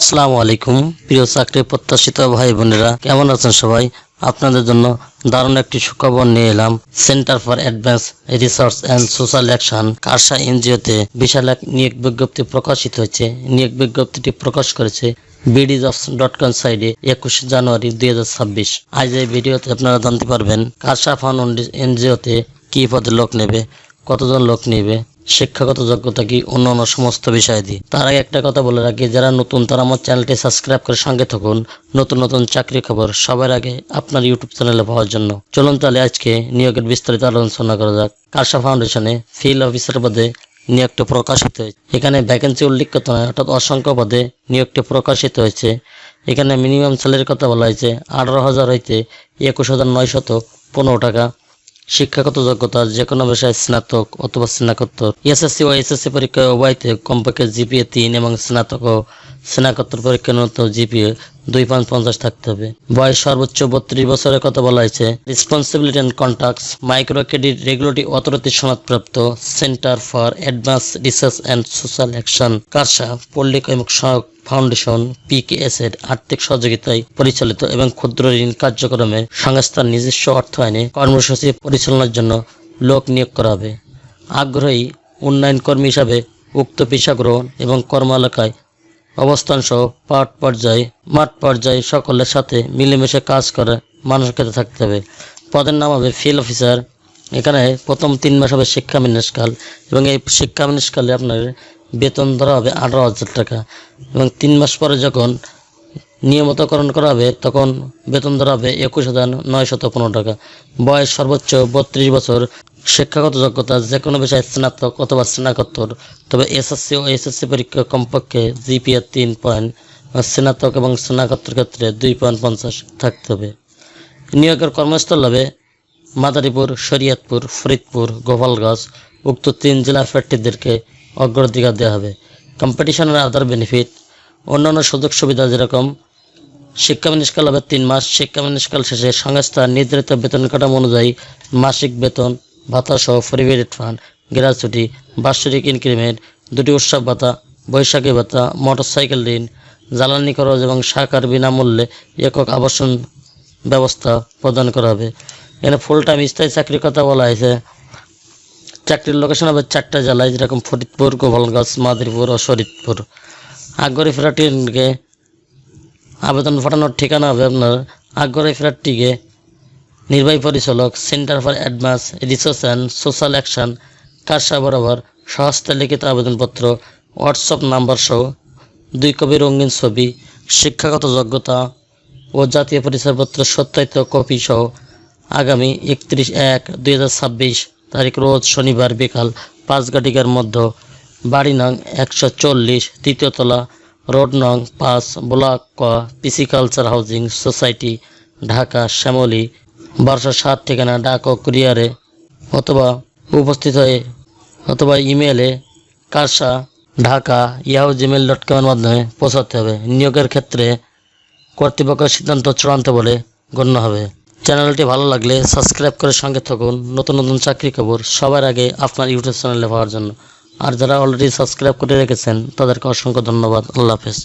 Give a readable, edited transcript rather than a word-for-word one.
আসসালামু আলাইকুম প্রিয় চাকরি প্রত্যাশিত ভাই বোনেরা, কেমন আছেন সবাই? আপনাদের জন্য দারুণ একটি সুখবর নিয়ে এলাম। Centre for advance research and social action Karsa এনজিওতে বিশাল এক নিয়োগ বিজ্ঞপ্তি প্রকাশিত হয়েছে। নিয়োগ বিজ্ঞপ্তিটি প্রকাশ করেছে bdjobs.com সাইটে 21 জানুয়ারি 2026। আজ এই ভিডিওতে আপনারা জানতে পারবেন কারসা ফাউন্ড এনজিওতে কী পদে লোক নেবে, কতজন লোক নেবে, শিক্ষাগত যোগ্যতা কি, অন্যান্য সমস্ত বিষয়াদি। তার আগে একটা কথা বলে রাখি, যারা নতুন তারা আমার চ্যানেলটি সাবস্ক্রাইব করে সঙ্গে থাকুন নতুন নতুন চাকরি খবর সবার আগে আপনার ইউটিউব চ্যানেলে পাওয়ার জন্য। চলুন তাহলে আজকে নিয়োগের বিস্তারিত আলোচনা করা যাক। কারসা ফাউন্ডেশনে ফিল্ড অফিসার পদে নিয়োগটি প্রকাশিত হয়েছে। এখানে ভ্যাকেন্সি উল্লেখিত নয়, অর্থাৎ অসংখ্য পদে নিয়োগটি প্রকাশিত হয়েছে। এখানে মিনিমাম স্যালারির কথা বলা হয়েছে 18,000 হইতে 21,915 টাকা। শিক্ষাগত যোগ্যতা যে কোনো বিষয়ে স্নাতক অথবা স্নাতকোত্তর, এসএসসি ও এসএসসি পরীক্ষায় উভয়তে কমপক্ষে জিপিএ 3 এবং স্নাতক ও স্নাতকোত্তর পরীক্ষায় ন্যূনতম জিপিএ 2.50 থাকতে হবে। বয়স সর্বোচ্চ 32 বছরের কথা বলা হয়েছে। Responsibility and contacts micro credit regulatory authority সনদপ্রাপ্ত centre for advance research and social action Karsa পল্লী কর্মক সহায়ক ফাউন্ডেশন পিকেএস এর আর্থিক সহযোগিতায় পরিচালিত এবং ক্ষুদ্র ঋণ কার্যক্রমে সংস্থার নিজস্ব অর্থায়নে কর্মসূচি পরিচালনার জন্য লোক নিয়োগ করা হবে। আগ্রহী উন্নয়ন কর্মী হিসাবে উক্ত পেশা গ্রহণ এবং কর্ম এলাকায় অবস্থান সহ মাঠ পর্যায়ে সকলের সাথে মিলেমিশে কাজ করে মানুষের থাকতে হবে। পদের নাম হবে ফিল্ড অফিসার। এখানে প্রথম 3 মাস হবে শিক্ষা বিন্যাসকাল এবং এই শিক্ষা বিন্যাসকালে আপনার বেতন ধরা হবে 18,000 টাকা এবং 3 মাস পরে যখন নিয়মিতকরণ করা হবে তখন বেতন ধরা হবে 21,915 টাকা। বয়স সর্বোচ্চ 32 বছর। শিক্ষাগত যোগ্যতা যে কোনো বিষয়ে স্নাতক অথবা স্নাতকোত্তর, তবে এসএসসি ও এসএসসি পরীক্ষা কমপক্ষে জিপিএ 3 পয়েন্ট, স্নাতক এবং স্নাতকোত্তর ক্ষেত্রে 2.50 থাকতে হবে। নিয়োগের কর্মস্থল হবে মাদারীপুর, শরীয়তপুর, ফরিদপুর, গোপালগঞ্জ। উক্ত 3 জেলা প্রার্থীদেরকে অগ্রাধিকার দেওয়া হবে। কম্পিটিশনের আদার বেনিফিট অন্যান্য সুযোগ সুবিধা যেরকম শিক্ষা বিন্যাসকাল হবে 3 মাস। শিক্ষা বিন্যাসকাল শেষে সংস্থার নির্ধারিত বেতন কাঠামো অনুযায়ী মাসিক বেতন ভাতা সহ প্রভিডেন্ট ফান্ড, গ্র্যাচুইটি, বার্ষিক ইনক্রিমেন্ট, 2টি উৎসব ভাতা, বৈশাখী ভাতা, মোটরসাইকেল ঋণ, জ্বালানি খরচ এবং শাখার বিনামূল্যে একক আবাসন ব্যবস্থা প্রদান করা হবে। এখানে ফুল টাইম স্থায়ী চাকরির কথা বলা হয়েছে। চাকরির লোকেশন হবে 4টা জেলায়, যেরকম ফরিদপুর, গোপালগঞ্জ, মাদারীপুর ও শরীয়তপুর। আগ্রহী প্রার্থীকে আবেদন পাঠানোর ঠিকানা হবে আপনার আগ্রহী প্রার্থীকে নির্বাহী পরিচালক centre for advance research and social action Karsa বরাবর সহস্তে লিখিত আবেদনপত্র, হোয়াটসঅ্যাপ নাম্বার সহ 2 কপি রঙিন ছবি, শিক্ষাগত যোগ্যতা ও জাতীয় পরিচয়পত্র সত্যায়িত কপি সহ আগামী 31/1/2026 তারিখ রোজ শনিবার বিকাল 5 ঘটিকার মধ্যে বাড়ি নং 140, 3য় তলা, রোড নং 5, ব্লক ক, pisciculture housing society, Dhaka Shyamoli 1207, ঠিকানা ডাক ও কুরিয়ারে অথবা উপস্থিত হয়ে অথবা ইমেলে কারসা ঢাকা@yahoo@gmail.com এর মাধ্যমে পৌঁছাতে হবে। নিয়োগের ক্ষেত্রে কর্তৃপক্ষের সিদ্ধান্ত চূড়ান্ত বলে গণ্য হবে। চ্যানেলটি ভালো লাগলে সাবস্ক্রাইব করে সঙ্গে থাকুন নতুন নতুন চাকরি খবর সবার আগে আপনার ইউটিউব চ্যানেলে পাওয়ার জন্য। আর যারা অলরেডি সাবস্ক্রাইব করে রেখেছেন তাদেরকে অসংখ্য ধন্যবাদ। আল্লাহ হাফেজ।